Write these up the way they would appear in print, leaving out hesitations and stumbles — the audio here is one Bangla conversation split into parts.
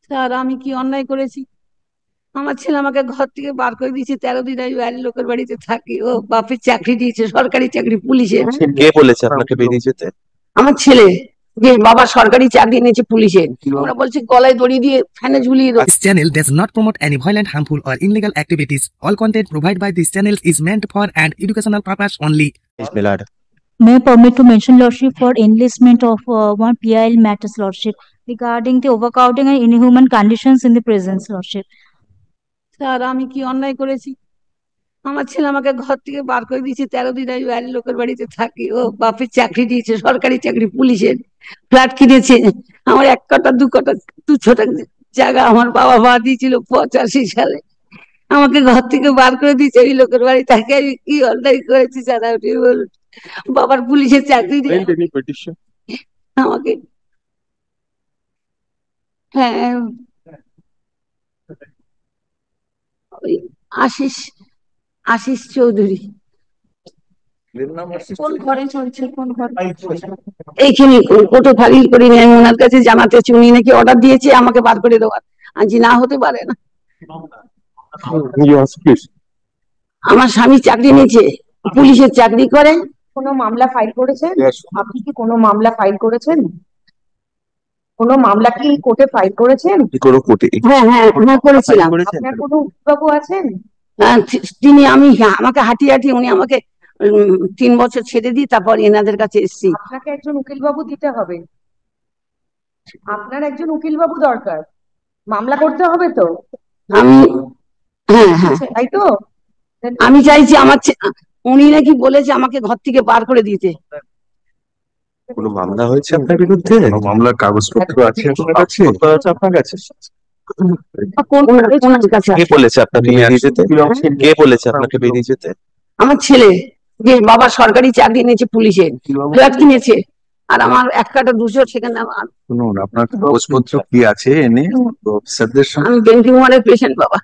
স্যার আমি কি অন্যায় করেছি? আমার ছেলে আমাকে ঘর থেকে বার করে দিয়েছে, 13 দিন আমি বাইরের লোকের বাড়িতে থাকি। ও বাপের চাকরি দিয়েছে, সরকারি চাকরি, পুলিশে। কে বলেছে আপনাকে বেরিয়ে যেতে? আমার ছেলে, যে বাবা সরকারি চাকরি নিয়েছে পুলিশের, আমরা বলছি গলায় দড়ি দিয়ে ফ্যানে ঝুলিয়ে দেবো। This channel does not promote any violent, harmful, or illegal activities. All content provided by this channel is meant for an educational purpose only. মিলাড May I permit to mention, Lordship, for enlistment of one PIL matters, Lordship, regarding the overcrowding and inhuman conditions in the prisons, Lordship. Sir আমি কি অন্যায় করেছি? আমার ছেলে আমাকে ঘর থেকে বার করে দিয়েছে, 13 দিন আমি বাইরের লোকের বাড়িতে থাকি। ও বাপের চাকরি দিয়েছে, সরকারি চাকরি, পুলিশের। ফ্ল্যাট কিনেছে। আমার 1 কাঠা 2 কাঠা 2 ছোটা জায়গা আমার বাবা মা দিয়েছিল 85 সালে। আমাকে ঘর থেকে বার করে দিয়েছে, ওই লোকের বাড়ি থাকে। আমি কি অন্যায় করেছি স্যার, আপনি বলুন। বাবার পুলিশের চাকরি দিয়ে আমাকে, হ্যাঁ, ওই আশিস আশিস চৌধুরী। কোন ঘরে চলছে, কোন ঘরে? এইখানে কোর্টে ফাইল করিনি, আমি ওনার কাছে জানাতে চাই। উনি নাকি অর্ডার দিয়েছে আমাকে বার করে দেওয়ার। আজ না হতে পারে না। আমার স্বামী চাকরি নিয়েছে, পুলিশের চাকরি করে। কোনো মামলা ফাইল করেছেন? আপনি কি কোনো মামলা ফাইল করেছেন? কোনো মামলা কি কোর্টে ফাইল করেছেন? কোনো কোর্টে? হ্যাঁ হ্যাঁ হ্যাঁ করেছিলাম। আপনার কোনো উকিলবাবু আছেন? তিনি আমাকে হাঁটিয়ে হাঁটিয়ে উনি আমাকে 3 বছর ছেড়ে দিই, তারপর এনাদের কাছে এসেছি। আপনাকে একজন উকিলবাবু দিতে হবে, আপনার একজন উকিলবাবু দরকার, মামলা করতে হবে তো। আমি, হ্যাঁ হ্যাঁ তাই তো। আমি চাইছি আমার উনি নাকি বলেছে আমাকে ঘর থেকে বার করে দিতে। কোনো মামলা হয়েছে আপনার বিরুদ্ধে? মামলার কাগজপত্র আছে আপনার কাছে? ওনার কাছে কে বলেছে আপনাকে বেরিয়ে যেতে? কে বলেছে আপনাকে বেরিয়ে যেতে? আমার ছেলে, যে বাবা সরকারি চাকরি নিয়েছে পুলিশের, ফ্ল্যাট কিনেছে। আর আমার 1 কাঠা 200 সেখানে শুনুন, আপনার কাগজপত্র কি আছে এনে অফিসারদের সঙ্গে। আমি ডেঙ্গি পেশেন্ট বাবা।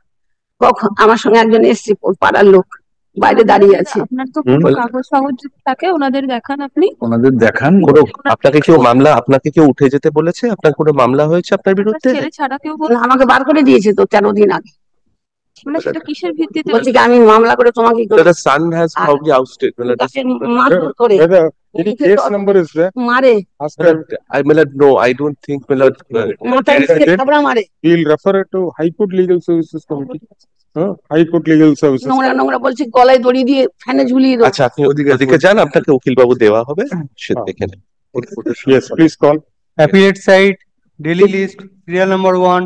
কখন আমার সঙ্গে একজন এসছে, পাড়ার লোক বাইরে দাঁড়িয়ে আছে। আপনার তো কাগজ ফাগজ থাকে, ওনাদের দেখান আপনি। ওনাদের দেখান। আপনাকে কেউ উঠে যেতে বলেছে? আপনার কোনো মামলা হয়েছে আপনার বিরুদ্ধে? ছেলে ছাড়া কেউ আমাকে বার করে দিয়েছে তো 13 দিন আগে। মানে সেটা কিসের ভিত্তিতে? বলছি আমি মামলা করে তোমাকে The son has probably ousted. মারধর করে Any case number is there? মারে, No, I don't think. মাথায় থাবড়া মারে। We'll refer it to High Court Legal Services Committee. High Court Legal Services. নোংরা নোংরা বলছি, গলায় দড়ি দিয়ে ফ্যানে ঝুলিয়ে দেবো। আচ্ছা, আপনি ওদিকে যান, আপনাকে উকিল বাবু দেওয়া হবে, সে দেখে নেন। Yes, please call. Affiliate site, daily list, serial number 1,